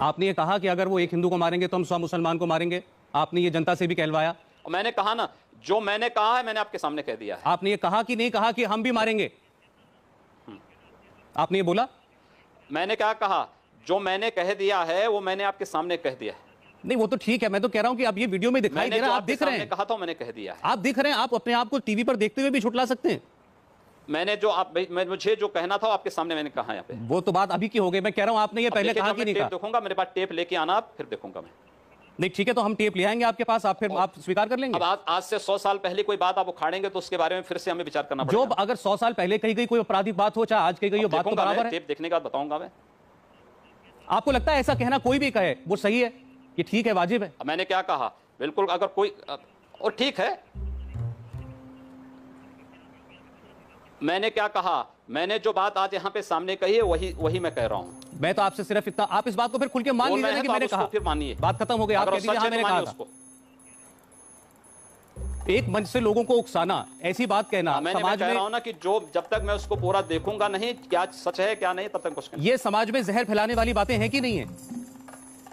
आपने ये कहा कि अगर वो एक हिंदू को मारेंगे तो हम 100 मुसलमान को मारेंगे। आपने ये जनता से भी कहलवाया। मैंने कहा ना, जो मैंने कहा है मैंने आपके सामने कह दिया है। आपने ये कहा कि नहीं कहा कि हम भी मारेंगे? आपने ये बोला? मैंने क्या कहा? जो मैंने कह दिया है वो मैंने आपके सामने कह दिया है। नहीं वो तो ठीक है, मैं तो कह रहा हूं कि आप ये वीडियो में दिखाई दे रहा है, आप दिख रहे हैं। कहा था मैंने कह दिया है। आप दिख रहे हैं, आप अपने आप को टीवी पर देखते हुए भी झुठला सकते हैं। मैंने जो मुझे जो कहना था आपके सामने मैंने कहा। यहाँ पे वो तो बात अभी की हो गई। मैं कह रहा हूं आपने ये पहले कहा कि नहीं कहा। देखूंगा, मेरे पास टेप लेके आना, फिर देखूंगा मैं। नहीं ठीक है, तो हम टेप ले आएंगे आपके पास, आप फिर आप स्वीकार कर लेंगे। अब आज से 100 साल पहले कोई बात आप उखाड़ेंगे तो उसके बारे में फिर से हमें विचार करना पड़ेगा। जो अगर 100 साल पहले कही गई कोई आपराधिक बात हो, चाहे आज कही गई हो, बात तो बराबर है। टेप देखने के बाद बताऊंगा मैं। आपको लगता है ऐसा कहना कोई भी कहे वो सही है कि ठीक है, वाजिब है? मैंने क्या कहा? बिल्कुल, अगर कोई और ठीक है। मैंने क्या कहा? मैंने जो बात आज यहाँ पे सामने कही है वही मैं कह रहा हूं। मैं तो आपसे सिर्फ इतना, आप इस बात को फिर खुल के मान लीजिए कि मैंने कहा, फिर मानिए, बात खत्म हो गई। आप कह दीजिए हाँ मैंने कहा था। एक मंच से लोगों को उकसाना, ऐसी बात कहना, मैं समाज कह में रहा हूं ना कि जो जब तक मैं उसको पूरा देखूंगा नहीं क्या सच है क्या नहीं, तब तक कुछ ये समाज में जहर फैलाने वाली बातें हैं कि नहीं है?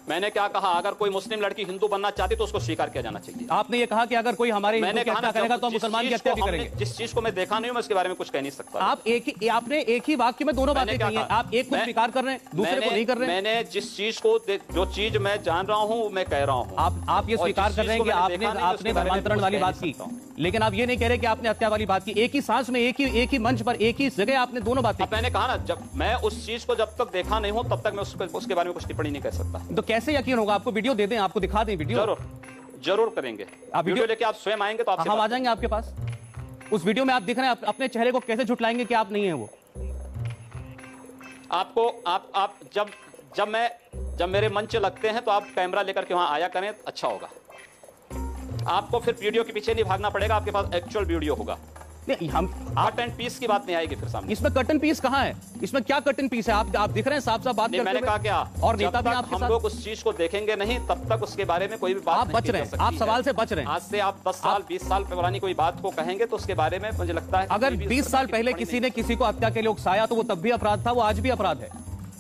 मैंने क्या कहा? अगर कोई मुस्लिम लड़की हिंदू बनना चाहती तो उसको स्वीकार किया जाना चाहिए। आपने ये कहा कि अगर कोई हमारे हिंदू की हत्या करेगा तो हम मुसलमान की हत्या भी करेंगे। जिस चीज को मैं देखा नहीं हूं मैं उसके बारे में कुछ कह नहीं सकता। आपने एक ही वाक्य में दोनों बातें कही हैं। आप एक को स्वीकार कर रहे हैं, दूसरे को नहीं कर रहे हैं। मैंने जिस चीज को, जो चीज मैं जान रहा हूं मैं कह रहा हूं। आप ये स्वीकार कर रहे हैं कि आपने धर्मांतरण वाली बात की, लेकिन आप ये नहीं कह रहे कि आपने हत्या वाली बात की। एक ही सांस में, एक ही मंच पर, एक ही जगह आपने दोनों बातें। मैंने कहा ना, जब मैं उस चीज को जब तक देखा नहीं हूं तब तक मैं उसके बारे में कुछ टिप्पणी नहीं कर सकता। तो कैसे यकीन होगा? आपको वीडियो दे दें, आपको दिखा दें वीडियो? जरूर करेंगे। आप वीडियो लेके आप स्वयं आएंगे तो हम आ जाएंगे आपके पास। उस वीडियो में आप दिख रहे हैं, अपने चेहरे को कैसे झुटलाएंगे कि आप नहीं है वो? आपको आप जब मेरे मंच लगते हैं तो आप कैमरा लेकर के वहां आया करें, अच्छा होगा। आपको फिर वीडियो के पीछे नहीं भागना पड़ेगा, आपके पास एक्चुअल वीडियो होगा। नहीं, हम कट एंड पीस की बात नहीं आएगी फिर सामने। इसमें कट एंड पीस कहां है? इसमें क्या कट एंड पीस है? आप दिख रहे हैं साफ साफ बात करते हुए। मैंने कहा क्या? और नेता भी आपके साथ। हम लोग उस चीज को देखेंगे नहीं तब तक उसके बारे में कोई भी बात आप बच रहे हैं, आप सवाल से बच रहे हैं। आज से आप 10 साल 20 साल पुरानी कोई बात को कहेंगे तो उसके बारे में मुझे लगता है अगर 20 साल पहले किसी ने किसी को हत्या के लिए उकसाया तो वो तब भी अपराध था, वो आज भी अपराध है।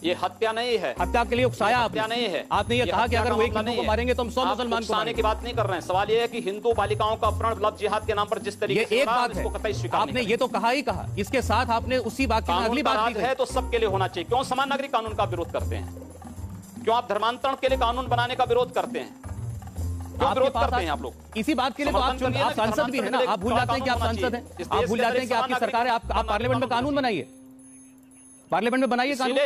ये हत्या नहीं है। हत्या के लिए उकसाया हत्या नहीं है। आपने ये कहा कि अगर वो एक हिंदू को मारेंगे तो हम 100 मुसलमान को मारेंगे की बात नहीं कर रहे हैं। सवाल ये है कि हिंदू बालिकाओं का अपहरण लव जिहाद के नाम पर जिस तरीके से एक बात है, आपने ये तो कहा ही कहा, इसके साथ आपने उसी वाक्य में अगली बात है तो सबके लिए होना चाहिए। क्यों समान नागरिक कानून का विरोध करते हैं? क्यों आप धर्मांतरण के लिए कानून बनाने का विरोध करते हैं? क्यों विरोध करते हैं आप लोग? इसी बात के लिए तो आप सांसद भी है ना। आप भूल जाते हैं कि आप सांसद हैं, आप भूल जाते हैं कि आपकी सरकार है। आप पार्लियामेंट में कानून बनाइए, पार्लियामेंट में बनाइए कानून।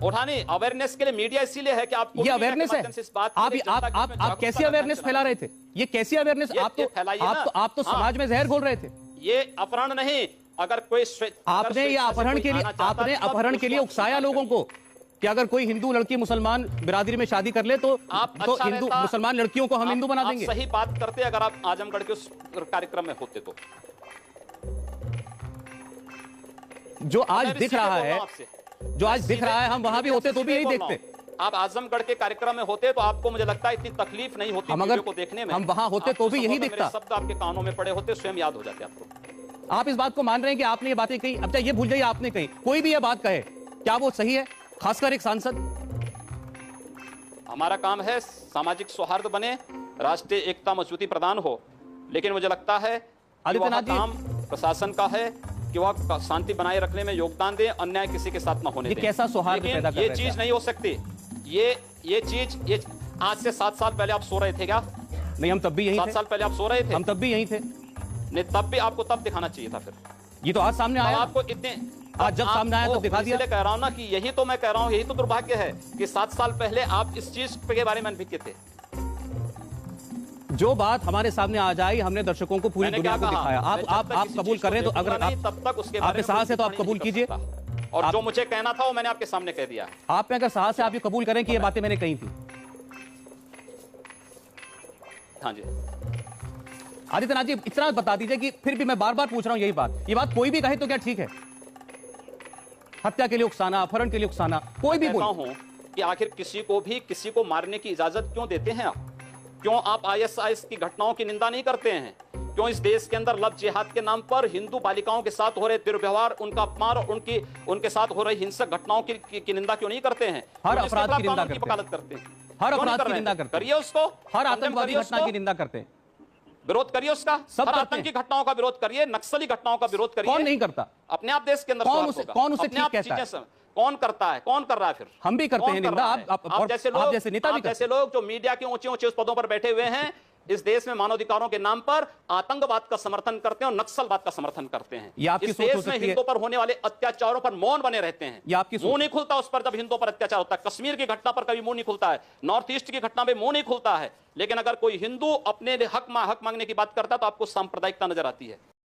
उठाने अवेयरनेस के लिए मीडिया इसीलिए है कि आपको ये अवेयरनेस है। आप कैसी अवेयरनेस फैला रहे थे? ये कैसी अवेयरनेस? आप तो समाज में जहर घोल रहे थे। ये अपहरण नहीं, अगर कोई आपने ये अपहरण के लिए, आपने अपहरण के लिए उकसाया लोगों को कि अगर कोई हिंदू लड़की मुसलमान बिरादरी में शादी कर ले तो हिंदू मुसलमान लड़कियों को हम हिंदू बना देंगे। सही बात करते अगर आप आजमगढ़ के उस कार्यक्रम में होते तो। जो आज दिख रहा है, जो आज दिख रहा है, हम वहां भी होते तो भी यही देखते। आप आजमगढ़ के कार्यक्रम में होते तो आपको मुझे लगता है इतनी तकलीफ नहीं होती वीडियो को देखने में। हम वहां होते तो भी यही दिखता। शब्द आपके कानों में पड़े होते, स्वयं याद हो जाते आपको। आप इस बात को मान रहे हैं कि आपने ये बातें कही, अब ये भूल जाइए आपने कही। कोई भी ये बात कहे, क्या वो सही है? खासकर एक सांसद। हमारा काम है सामाजिक सौहार्द बने, राष्ट्रीय एकता मजबूती प्रदान हो, लेकिन मुझे लगता है काम प्रशासन का है कि वह शांति बनाए रखने में योगदान दे, अन्याय किसी के साथ न होने दें। कैसा सौहार्द पैदा कर रहे हैं? ये चीज नहीं हो सकती। ये चीज आज से 7 साल पहले आप सो रहे थे क्या? नहीं, हम तब भी यहीं थे। 7 साल पहले आप सो रहे थे? हम तब भी यहीं थे। नहीं, तब भी आपको तब दिखाना चाहिए था। फिर ये तो आज सामने आया। आपको इतने आज जब सामने आया तब दिखा दिया। इसलिए कह रहा हूं ना कि यही तो मैं कह रहा हूं, यही तो दुर्भाग्य है कि 7 साल पहले आप इस चीज के बारे में अनभिज्ञ थे। जो बात हमारे सामने आ जाए, हमने दर्शकों को पूरी दुनिया को दिखाया। आप कबूल कर रहे हैं तो अगर तब तक उसके बारे में साहस है तो आप कबूल कीजिए। और जो मुझे कहना था वो मैंने आपके सामने कह दिया। आप में अगर साहस है, आप ये कबूल करें कि ये बातें मैंने कही थी। हाँ जी आदित्यनाथ जी, इतना बता दीजिए कि फिर भी मैं बार बार पूछ रहा हूं यही बात, ये बात कोई भी कहे तो क्या ठीक है? हत्या के लिए उकसाना, अपहरण के लिए उकसाना, कोई भी बोलता हूं कि आखिर किसी को मारने की इजाजत क्यों देते हैं आप? क्यों आप ISIS की घटनाओं की निंदा नहीं करते हैं? क्यों इस देश के अंदर लव जिहाद के नाम पर हिंदू बालिकाओं के साथ हो रहे दुर्व्यवहार, उनका अपमान और उनके साथ हो रही हिंसक घटनाओं की निंदा क्यों नहीं करते हैं? हर क्यों इसके अपराध की खिलाफ निंदा कानून की करते हैं। वकालत करते हैं? हर क्यों नहीं अपराध कर की रहे निंदा हैं? करते हैं। करिए उसको, हर condemn आतंकवादी करिए घटना उसको, की निंदा करते हैं। विरोध करिए उसका, सब हर करते आतंकी हैं। घटनाओं का विरोध करिए, नक्सली घटनाओं का विरोध करिए। कौन नहीं करता? अपने आप देश के अंदर कौन सौहार्द उसे- होगा। कौन उसे अपने ठीक आप कहता है? चीजें कौन करता है? कौन कर रहा है फिर? हम भी करते कौन हैं कर निंदा, रहा आप- है? आप- आप और जैसे आप जैसे नेता भी आप जैसे लोग जो मीडिया के ऊंचे ऊंचे उस पदों पर बैठे हुए हैं, इस देश में मानवाधिकारों के नाम पर आतंकवाद का समर्थन करते हैं और नक्सलवाद का समर्थन करते हैं। ये आपकी इस सोच हो देश में सकती है। हिंदुओं पर होने वाले अत्याचारों पर मौन बने रहते हैं। ये आपकी सोच- मुंह नहीं खुलता उस पर जब हिंदुओं पर अत्याचार होता है। कश्मीर की घटना पर कभी मुंह नहीं खुलता है, नॉर्थ ईस्ट की घटना में मुंह नहीं खुलता है। लेकिन अगर कोई हिंदू अपने हक मांगने की बात करता है तो आपको सांप्रदायिकता नजर आती है।